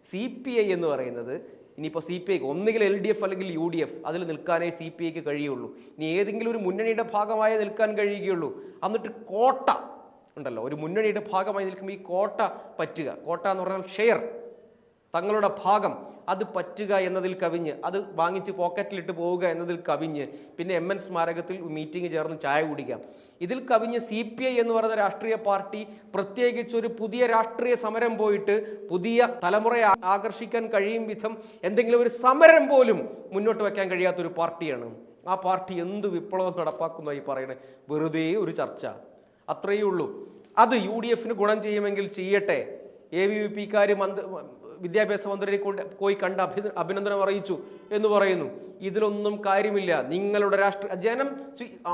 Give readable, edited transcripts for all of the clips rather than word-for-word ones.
CPI എന്ന് പറയുന്നത് ഇനിയിപ്പോൾ CPI ഒന്നുകിൽ LDF അല്ലെങ്കിൽ UDF അതിൽ നിൽക്കാനേ CPIക്ക് കഴിയുള്ളൂ. ഇനി ഏതെങ്കിലും ഒരു മുന്നണിയുടെ ഭാഗമായി നിൽക്കാൻ കഴിയുകയുള്ളൂ. എന്നിട്ട് കോട്ട ഉണ്ടല്ലോ, ഒരു മുന്നണിയുടെ ഭാഗമായി നിൽക്കുമ്പോൾ ഈ കോട്ട പറ്റുക, കോട്ട എന്ന് പറഞ്ഞാൽ ഷെയർ, തങ്ങളുടെ ഭാഗം അത് പറ്റുക എന്നതിൽ കവിഞ്ഞ്, അത് വാങ്ങിച്ച് പോക്കറ്റിലിട്ട് പോവുക എന്നതിൽ കവിഞ്ഞ് പിന്നെ MN സ്മാരകത്തിൽ മീറ്റിംഗ് ചേർന്ന് ചായ കുടിക്കാം. ഇതിൽ കവിഞ്ഞ് CPI എന്ന് പറയുന്ന രാഷ്ട്രീയ പാർട്ടി പ്രത്യേകിച്ചൊരു പുതിയ രാഷ്ട്രീയ സമരം പോയിട്ട് പുതിയ തലമുറയെ ആകർഷിക്കാൻ കഴിയും വിധം എന്തെങ്കിലും ഒരു സമരം പോലും മുന്നോട്ട് വയ്ക്കാൻ കഴിയാത്തൊരു പാർട്ടിയാണ്. ആ പാർട്ടി എന്ത് വിപ്ലവം നടപ്പാക്കുന്നു ഈ പറയുന്നത്? വെറുതെ ഒരു ചർച്ച, അത്രയേ ഉള്ളൂ. അത് UDFന് ഗുണം ചെയ്യുമെങ്കിൽ ചെയ്യട്ടെ. AVP-ക്കാർ വിദ്യാഭ്യാസ മന്ത്രിയെ പോയി കണ്ട് അഭിനന്ദനം അറിയിച്ചു എന്ന് പറയുന്നു. ഇതിലൊന്നും കാര്യമില്ല. നിങ്ങളുടെ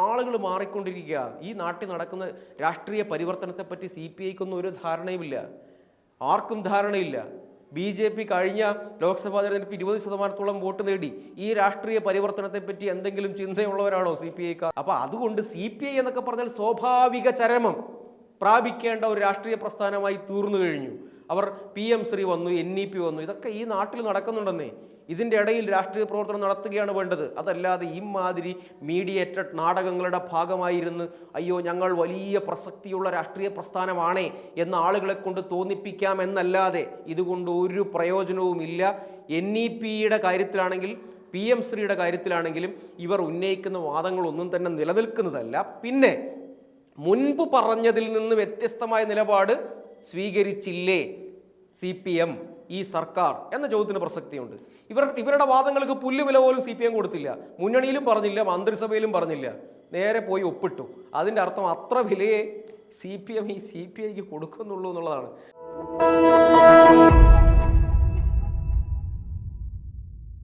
ആളുകൾ മാറിക്കൊണ്ടിരിക്കുക. ഈ നാട്ടിൽ നടക്കുന്ന രാഷ്ട്രീയ പരിവർത്തനത്തെപ്പറ്റി CPIക്കൊന്നും ഒരു ധാരണയുമില്ല, ആർക്കും ധാരണയില്ല. BJP കഴിഞ്ഞ ലോക്സഭാ തെരഞ്ഞെടുപ്പ് 20% വോട്ട് നേടി. ഈ രാഷ്ട്രീയ പരിവർത്തനത്തെപ്പറ്റി എന്തെങ്കിലും ചിന്തയുള്ളവരാണോ CPIക്കാർ? അപ്പോൾ അതുകൊണ്ട് CPI എന്നൊക്കെ പറഞ്ഞാൽ സ്വാഭാവിക ചരമം പ്രാപിക്കേണ്ട ഒരു രാഷ്ട്രീയ പ്രസ്ഥാനമായി തീർന്നു കഴിഞ്ഞു. അവർ PM ശ്രീ വന്നു, NEP വന്നു, ഇതൊക്കെ ഈ നാട്ടിൽ നടക്കുന്നുണ്ടെന്നേ. ഇതിൻ്റെ ഇടയിൽ രാഷ്ട്രീയ പ്രവർത്തനം നടത്തുകയാണ് വേണ്ടത്. അതല്ലാതെ ഇമാതിരി മീഡിയേറ്റഡ് നാടകങ്ങളുടെ ഭാഗമായിരുന്ന് അയ്യോ ഞങ്ങൾ വലിയ പ്രസക്തിയുള്ള രാഷ്ട്രീയ പ്രസ്ഥാനമാണേ എന്ന ആളുകളെ കൊണ്ട് തോന്നിപ്പിക്കാമെന്നല്ലാതെ ഇതുകൊണ്ട് ഒരു പ്രയോജനവുമില്ല. NEPയുടെ കാര്യത്തിലാണെങ്കിൽ PM ശ്രീയുടെ കാര്യത്തിലാണെങ്കിലും ഇവർ ഉന്നയിക്കുന്ന വാദങ്ങളൊന്നും തന്നെ നിലനിൽക്കുന്നതല്ല. പിന്നെ മുൻപ് പറഞ്ഞതിൽ നിന്ന് വ്യത്യസ്തമായ നിലപാട് സ്വീകരിച്ചില്ലേ CPM, ഈ സർക്കാർ എന്ന ചോദ്യത്തിന് പ്രസക്തിയുണ്ട്. ഇവരുടെ വാദങ്ങൾക്ക് പുല്ലുവില പോലും CPM കൊടുത്തില്ല. മുന്നണിയിലും പറഞ്ഞില്ല, മന്ത്രിസഭയിലും പറഞ്ഞില്ല, നേരെ പോയി ഒപ്പിട്ടു. അതിൻ്റെ അർത്ഥം അത്ര വിലയെ CPM ഈ CPIക്ക് കൊടുക്കുന്നുള്ളൂ എന്നുള്ളതാണ്.